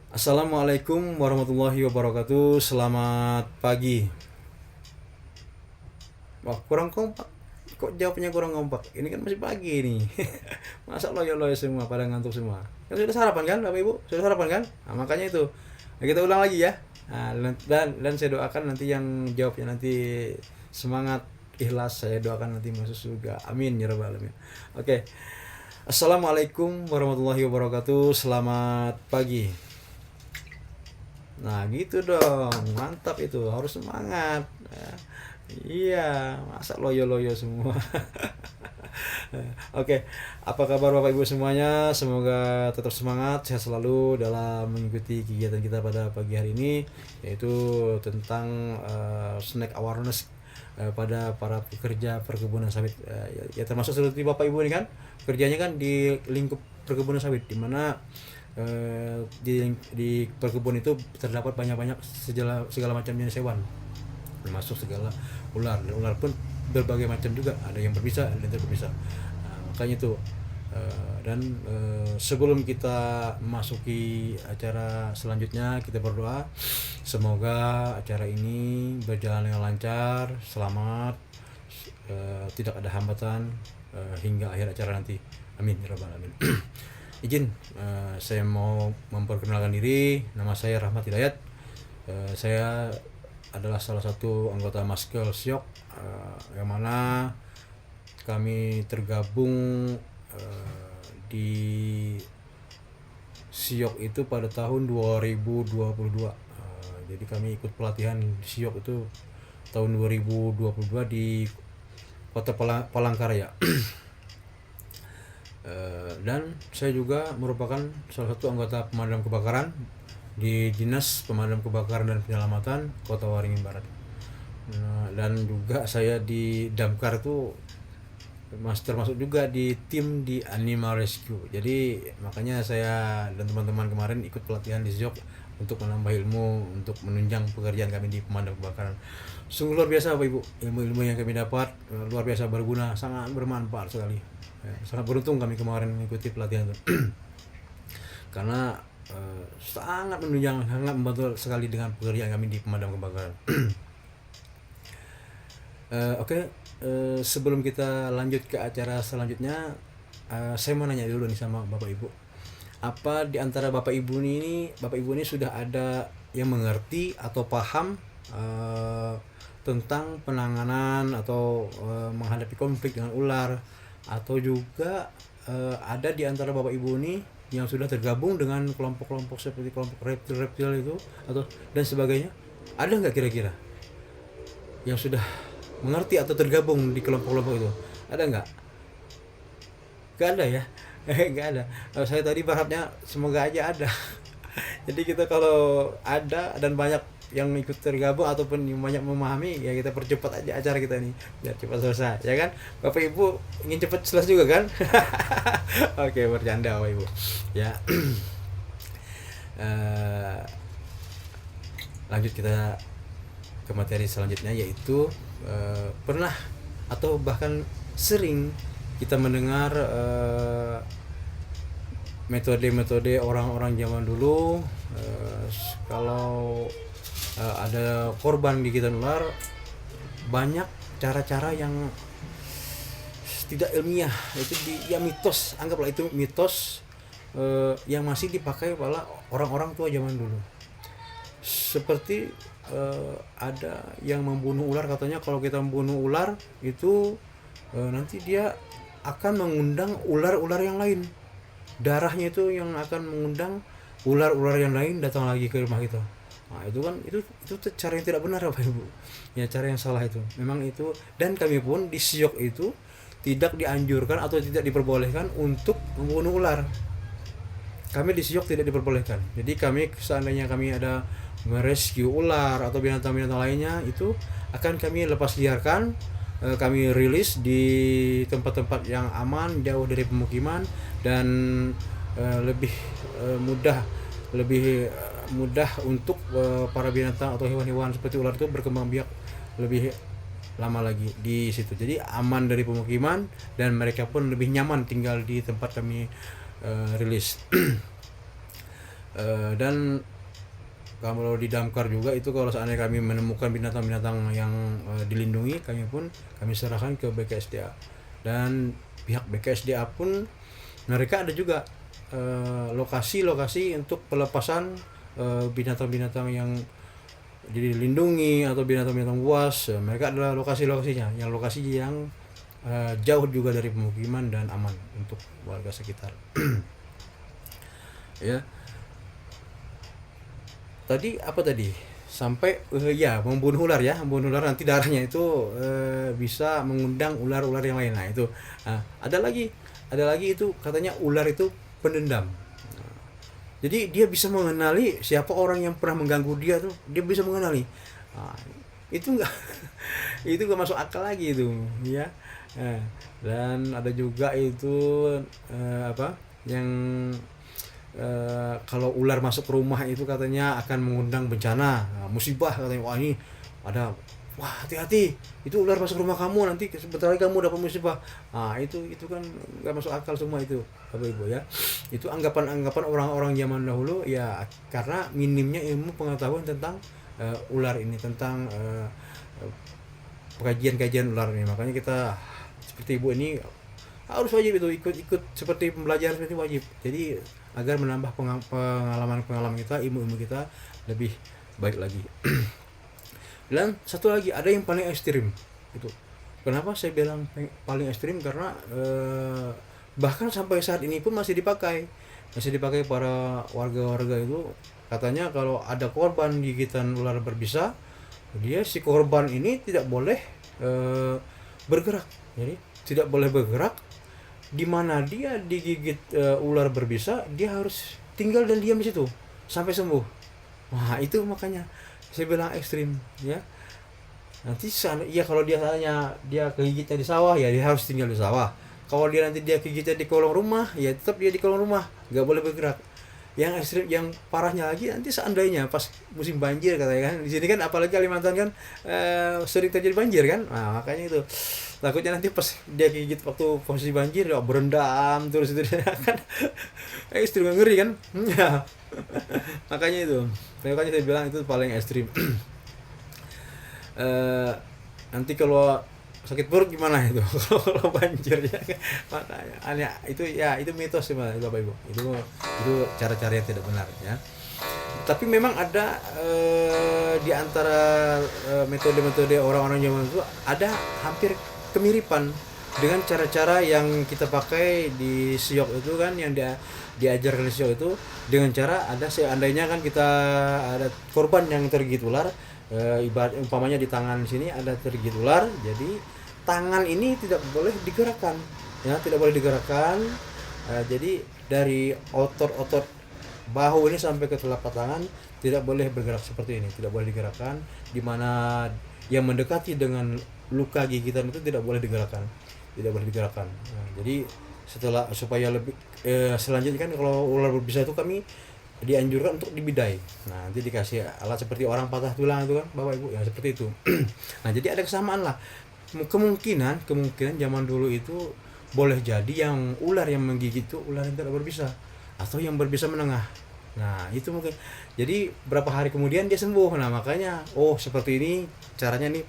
Assalamualaikum warahmatullahi wabarakatuh. Selamat pagi. Wah, kurang kompak. Kok jawabnya kurang kompak? Ini kan masih pagi nih. Masa loyo-loyo semua pada ngantuk semua. Kan sudah sarapan kan, Bapak Ibu? Sudah sarapan kan? Nah, makanya itu. Nah, kita ulang lagi ya. Nah, dan saya doakan nanti yang jawabnya nanti semangat, ikhlas, saya doakan nanti masuk surga. Amin ya rabbal alamin. Oke. Assalamualaikum warahmatullahi wabarakatuh. Selamat pagi. Nah gitu dong, mantap itu, harus semangat. Ya, iya, masa loyo-loyo semua. Oke, apa kabar Bapak Ibu semuanya? Semoga tetap semangat, sehat selalu dalam mengikuti kegiatan kita pada pagi hari ini, yaitu tentang snack awareness pada para pekerja perkebunan sawit. Ya termasuk seperti Bapak Ibu ini kan, kerjanya kan di lingkup perkebunan sawit, di mana di perkebunan itu terdapat banyak-banyak segala macam jenis hewan, termasuk segala ular, dan ular pun berbagai macam juga, ada yang berbisa, ada yang tidak berbisa. Nah, makanya itu dan sebelum kita memasuki acara selanjutnya, kita berdoa semoga acara ini berjalan dengan lancar, selamat, tidak ada hambatan hingga akhir acara nanti. Amin ya rabbal alamin. Izin saya mau memperkenalkan diri. Nama saya Rahmat Hidayat. Saya adalah salah satu anggota Maskel Siok, yang mana kami tergabung di Siok itu pada tahun 2022. Jadi kami ikut pelatihan Siok itu tahun 2022 di Kota Palangkaraya. Dan saya juga merupakan salah satu anggota pemadam kebakaran di Dinas Pemadam Kebakaran dan Penyelamatan Kota Waringin Barat. Dan juga saya di Damkar itu termasuk juga di tim di Animal Rescue. Jadi makanya saya dan teman-teman kemarin ikut pelatihan di Siok untuk menambah ilmu, untuk menunjang pekerjaan kami di pemadam kebakaran. Sungguh luar biasa Bapak Ibu, ilmu-ilmu yang kami dapat luar biasa berguna, sangat bermanfaat sekali. Sangat beruntung kami kemarin mengikuti pelatihan itu. Karena sangat menunjang, sangat membantu sekali dengan pekerjaan kami di pemadam kebakaran. Oke, sebelum kita lanjut ke acara selanjutnya, saya mau nanya dulu nih sama Bapak Ibu. Apa di antara Bapak Ibu ini sudah ada yang mengerti atau paham tentang penanganan atau menghadapi konflik dengan ular, atau juga ada di antara Bapak Ibu ini yang sudah tergabung dengan kelompok-kelompok seperti kelompok reptil-reptil itu atau dan sebagainya? Ada nggak kira-kira yang sudah mengerti atau tergabung di kelompok-kelompok itu? Ada nggak? Nggak ada ya? Nggak ada. Saya tadi berharapnya semoga aja ada. Jadi kita kalau ada dan banyak yang ikut tergabung ataupun yang banyak memahami, ya kita percepat aja acara kita nih biar cepat selesai, ya kan? Bapak Ibu ingin cepat selesai juga kan? Oke, bercanda Bapak Ibu. Ya. Eh, Lanjut kita ke materi selanjutnya, yaitu pernah atau bahkan sering kita mendengar metode-metode orang-orang zaman dulu. Kalau ada korban gigitan ular, banyak cara-cara yang tidak ilmiah, itu ya mitos, anggaplah itu mitos yang masih dipakai oleh orang-orang tua zaman dulu. Seperti ada yang membunuh ular, katanya kalau kita membunuh ular itu nanti dia akan mengundang ular-ular yang lain, darahnya itu yang akan mengundang ular-ular yang lain datang lagi ke rumah kita. Nah, itu kan itu cara yang tidak benar Bapak Ibu. Ya, cara yang salah itu. Memang itu, dan kami pun di Siok itu tidak dianjurkan atau tidak diperbolehkan untuk membunuh ular. Kami di Siok tidak diperbolehkan. Jadi kami seandainya kami ada merescue ular atau binatang-binatang lainnya, itu akan kami lepas liarkan, kami rilis di tempat-tempat yang aman, jauh dari pemukiman, dan lebih mudah untuk para binatang atau hewan-hewan seperti ular itu berkembang biak lebih lama lagi di situ. Jadi aman dari pemukiman dan mereka pun lebih nyaman tinggal di tempat kami rilis. Dan kalau di damkar juga itu, kalau seandainya kami menemukan binatang-binatang yang dilindungi, kami serahkan ke BKSDA. Dan pihak BKSDA pun mereka ada juga lokasi-lokasi untuk pelepasan binatang-binatang yang dilindungi atau binatang-binatang buas. Mereka adalah lokasi-lokasinya, yang lokasi yang jauh juga dari pemukiman dan aman untuk warga sekitar. Ya, tadi apa tadi, sampai ya membunuh ular, ya membunuh ular, nanti darahnya itu bisa mengundang ular-ular yang lain. Nah itu ada lagi itu katanya ular itu pendendam. Jadi dia bisa mengenali siapa orang yang pernah mengganggu dia tuh, dia bisa mengenali. Nah, itu enggak itu enggak masuk akal lagi itu, ya. Eh, dan ada juga itu apa yang kalau ular masuk ke rumah itu katanya akan mengundang bencana, musibah katanya. Wah ini ada, wah hati-hati, itu ular masuk rumah kamu, nanti sebentar lagi kamu dapat musibah. Nah itu kan nggak masuk akal semua itu, Bapak Ibu, ya. Itu anggapan-anggapan orang-orang zaman dahulu, ya, karena minimnya ilmu pengetahuan tentang ular ini, tentang kajian-kajian ular ini. Makanya kita seperti Ibu ini harus wajib itu ikut seperti pembelajaran seperti wajib. Jadi agar menambah pengalaman kita, ilmu kita lebih baik lagi. Dan satu lagi, ada yang paling ekstrim itu. Kenapa saya bilang paling ekstrim? Karena bahkan sampai saat ini pun masih dipakai para warga-warga itu. Katanya kalau ada korban gigitan ular berbisa, si korban ini tidak boleh bergerak. Jadi tidak boleh bergerak. Di mana dia digigit ular berbisa, dia harus tinggal dan diam di situ sampai sembuh. Wah itu makanya saya bilang ekstrim, ya. Nanti ya kalau dia kegigitnya di sawah, ya dia harus tinggal di sawah. Kalau nanti dia kegigitnya di kolong rumah, ya tetap dia di kolong rumah, nggak boleh bergerak. Yang ekstrim, yang parahnya lagi, nanti seandainya pas musim banjir katanya kan, di sini kan apalagi Kalimantan kan sering terjadi banjir kan. Nah makanya itu takutnya nanti pas dia gigit waktu posisi banjir, ya berendam terus itu kan ekstrim, ngeri kan. Ya makanya saya bilang itu paling ekstrim. Nanti kalau sakit perut gimana itu kalau banjir, ya. Makanya itu mitos sih, Bapak Ibu. Itu cara-cara yang tidak benar, ya. Tapi memang ada di antara metode-metode orang-orang zaman itu ada hampir kemiripan dengan cara-cara yang kita pakai di Siok itu kan, yang diajarkan di Siok itu, dengan cara seandainya kan kita ada korban yang tergigit ular, ibarat umpamanya di tangan sini ada tergigit ular, jadi tangan ini tidak boleh digerakkan, ya, tidak boleh digerakkan. Jadi dari otot bahu ini sampai ke telapak tangan tidak boleh bergerak seperti ini, tidak boleh digerakkan. Di mana yang mendekati dengan luka gigitan itu tidak boleh digerakkan. Nah, jadi supaya lebih selanjutnya kan kalau ular berbisa itu kami dianjurkan untuk dibidai. Nah, nanti dikasih alat seperti orang patah tulang itu kan, Bapak Ibu, yang seperti itu. Nah, jadi ada kesamaan lah. Kemungkinan zaman dulu itu boleh jadi yang ular yang menggigit itu ular yang tidak berbisa atau yang berbisa menengah. Nah, itu mungkin. Jadi berapa hari kemudian dia sembuh. Nah, makanya seperti ini caranya nih,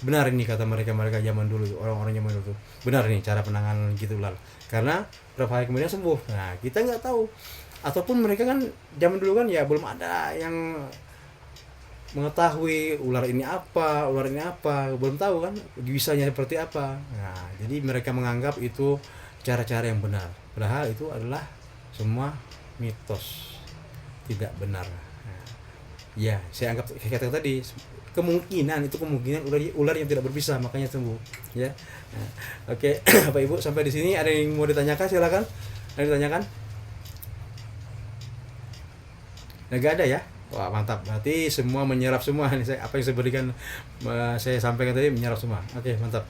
benar ini kata mereka zaman dulu, orang-orang zaman dulu tuh. Benar nih cara penanganan gitu ular. Karena berapa hari kemudian sembuh. Nah, kita nggak tahu. Ataupun mereka kan zaman dulu kan ya belum ada yang mengetahui ular ini apa, belum tahu kan bisanya seperti apa. Nah, jadi mereka menganggap itu cara-cara yang benar, padahal itu adalah semua mitos, tidak benar. Nah, ya saya anggap kata tadi kemungkinan ular yang tidak berbisa makanya sembuh, ya. Nah, oke. Bapak Ibu, sampai di sini ada yang mau ditanyakan, silakan. Ada ditanyakan? Nggak ada, ya. Wah, mantap, berarti semua menyerap semua nih, apa yang saya berikan, saya sampaikan tadi menyerap semua. Oke, mantap.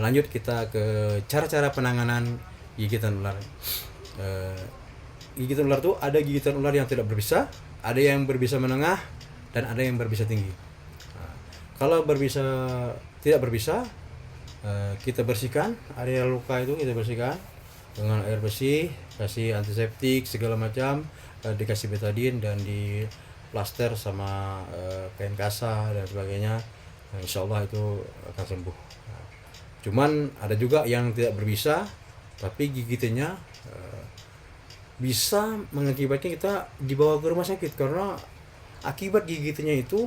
Lanjut kita ke cara-cara penanganan gigitan ular. Gigitan ular tuh ada gigitan ular yang tidak berbisa, ada yang berbisa menengah, dan ada yang berbisa tinggi. Kalau tidak berbisa, kita bersihkan area luka itu, kita bersihkan. dengan air bersih, kasih antiseptik segala macam, dikasih betadine dan di plaster sama kain kasa dan sebagainya. Nah, insya Allah itu akan sembuh. Nah, cuman ada juga yang tidak berbisa, tapi gigitannya bisa mengakibatkan kita dibawa ke rumah sakit, karena akibat gigitannya itu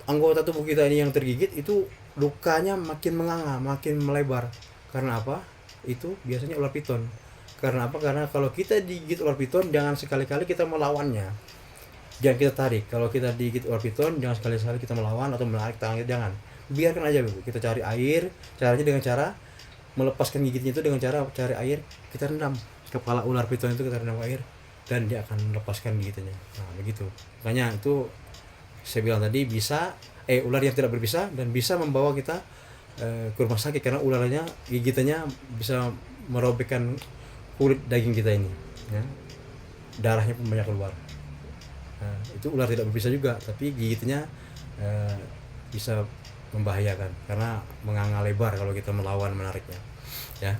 anggota tubuh kita ini yang tergigit itu lukanya makin menganga, makin melebar. Karena apa? Itu biasanya ular piton. Karena apa? Karena kalau kita digigit ular piton, jangan sekali-kali kita melawannya. Jangan kita tarik. Kalau kita digigit ular piton, jangan sekali-kali kita melawan atau menarik tangan kita, jangan. Biarkan aja, Bu. Kita cari air. Caranya dengan cara melepaskan gigitnya itu dengan cara cari air, kita rendam kepala ular piton itu, kita rendam air dan dia akan melepaskan gigitnya. Nah, begitu. Makanya itu saya bilang tadi bisa ular yang tidak berbisa dan bisa membawa kita ke rumah sakit, karena ularnya gigitannya bisa merobekkan kulit daging kita ini, ya. Darahnya pun banyak keluar. Nah, itu ular tidak berbisa juga, tapi gigitnya bisa membahayakan karena menganga lebar kalau kita melawan menariknya, ya.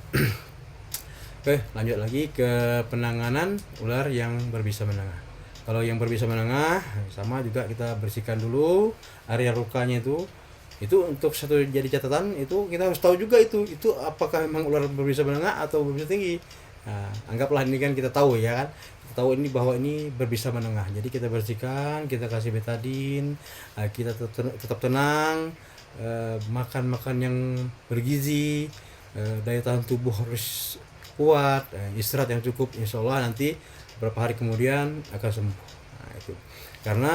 Oke, lanjut lagi ke penanganan ular yang berbisa menengah. Kalau yang berbisa menengah sama juga, kita bersihkan dulu area lukanya itu. Itu untuk satu jadi catatan, itu kita harus tahu juga itu apakah memang ular berbisa menengah atau berbisa tinggi. Nah, anggaplah ini kan kita tahu, ya kan, kita tahu ini bahwa ini berbisa menengah, jadi kita bersihkan, kita kasih betadine, kita tetap tenang, makan yang bergizi, daya tahan tubuh harus kuat, istirahat yang cukup, insya Allah nanti beberapa hari kemudian akan sembuh. Nah, itu karena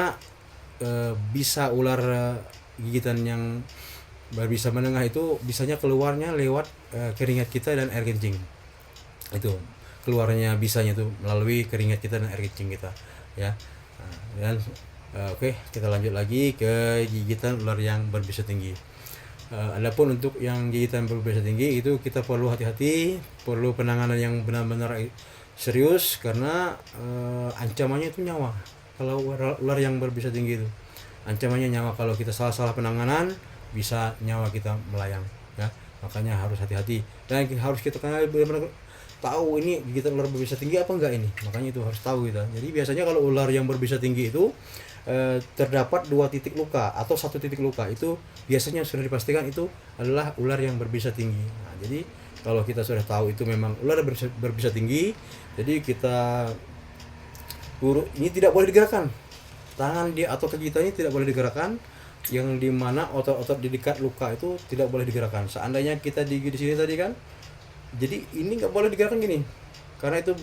bisa ular gigitan yang berbisa menengah itu bisanya keluarnya lewat keringat kita dan air kencing. Itu keluarnya bisanya itu melalui keringat kita dan air kencing kita, ya. Nah, dan oke, kita lanjut lagi ke gigitan ular yang berbisa tinggi. Adapun untuk yang gigitan berbisa tinggi itu kita perlu hati-hati, perlu penanganan yang benar-benar serius, karena ancamannya itu nyawa. Kalau ular yang berbisa tinggi itu ancamannya nyawa, kalau kita salah penanganan bisa nyawa kita melayang, ya. Makanya harus hati-hati dan harus kita benar-benar tahu ini gigitan ular berbisa tinggi apa enggak ini. Makanya itu harus tahu kita. Jadi biasanya kalau ular yang berbisa tinggi itu terdapat 2 titik luka atau 1 titik luka, itu biasanya sudah dipastikan itu adalah ular yang berbisa tinggi. Nah, jadi kalau kita sudah tahu itu memang ular berbisa tinggi, jadi kita ini tidak boleh digerakkan. Tangan dia atau kaki kita ini tidak boleh digerakkan, yang dimana otot-otot di dekat luka itu tidak boleh digerakkan. Seandainya kita digigit di sini tadi kan, jadi ini nggak boleh digerakkan gini, karena itu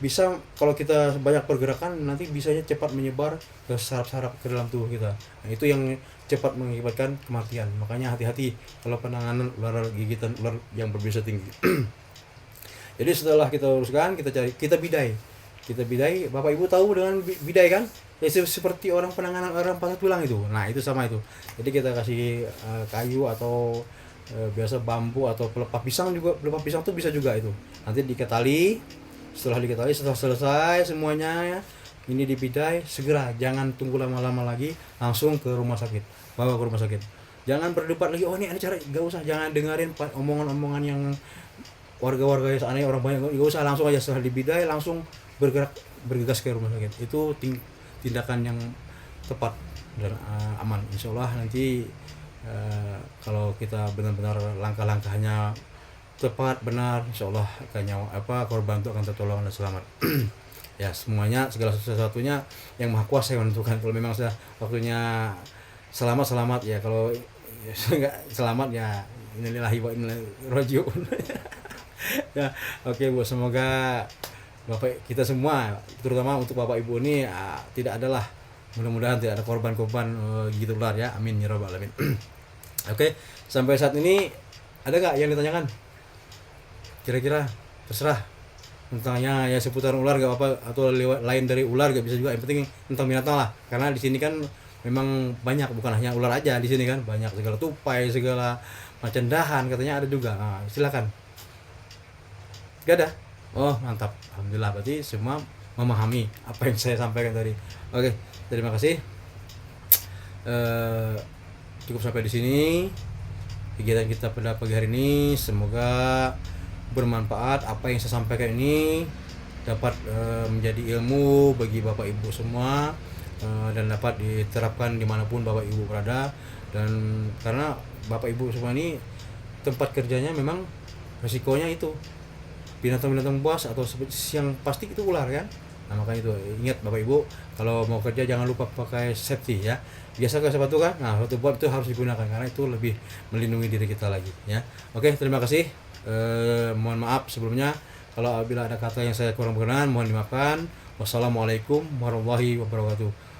bisa, kalau kita banyak pergerakan nanti bisanya cepat menyebar ke saraf-saraf ke dalam tubuh kita. Nah, itu yang cepat mengakibatkan kematian. Makanya hati-hati kalau penanganan ular gigitan ular yang berbisa tinggi. Jadi setelah kita uruskan, kita bidai. Bapak Ibu tahu dengan bidai kan? Ya, seperti orang penanganan orang patah tulang itu. Nah, itu sama itu. Jadi kita kasih kayu atau biasa bambu atau pelepah pisang juga. Pelepah pisang tuh bisa juga itu. Nanti diketali. Setelah selesai semuanya, ini dibidai, segera, jangan tunggu lama-lama lagi, langsung ke rumah sakit, bawa ke rumah sakit. Jangan berdebat lagi, oh ini cara, gak usah, jangan dengerin omongan-omongan yang warga-warga seandainya orang banyak, gak usah, langsung aja setelah dibidai langsung bergegas ke rumah sakit. Itu tindakan yang tepat dan aman. Insya Allah nanti kalau kita benar-benar langkah-langkahnya tepat, benar, insya Allah korban itu akan tertolong dan selamat. Ya, semuanya, segala sesuatunya yang Maha Kuasa yang menentukan. Kalau memang sudah waktunya selamat ya, kalau enggak selamat ya innalillahi wa inna ilaihi raji'un. Ya, oke Bu, semoga Bapak kita semua, terutama untuk Bapak Ibu ini tidak adalah, mudah-mudahan tidak ada korban-korban gitu ular, ya. Amin ya rabbal alamin. Oke, sampai saat ini ada nggak yang ditanyakan? Kira-kira terserah tentangnya ya, seputar ular gak apa, atau lain dari ular gak bisa juga, yang penting tentang binatang lah, karena di sini kan memang banyak, bukan hanya ular aja di sini kan, banyak segala tupai, segala macam dahan katanya ada juga. Nah, silakan. Gak ada? Oh, mantap, alhamdulillah, berarti semua memahami apa yang saya sampaikan tadi. Oke, terima kasih. Cukup sampai di sini kegiatan kita pada pagi hari ini. Semoga bermanfaat apa yang saya sampaikan ini dapat menjadi ilmu bagi Bapak Ibu semua, dan dapat diterapkan dimanapun Bapak Ibu berada. Dan karena Bapak Ibu semua ini tempat kerjanya memang resikonya itu binatang-binatang buas atau yang pasti itu ular kan. Nah makanya itu ingat Bapak Ibu, kalau mau kerja jangan lupa pakai safety ya. Biasa ke sepatu kan, nah sepatu buat itu harus digunakan karena itu lebih melindungi diri kita lagi ya. Oke, terima kasih. Mohon maaf sebelumnya kalau bila ada kata yang saya kurang berkenan, mohon dimaafkan. Wassalamualaikum warahmatullahi wabarakatuh.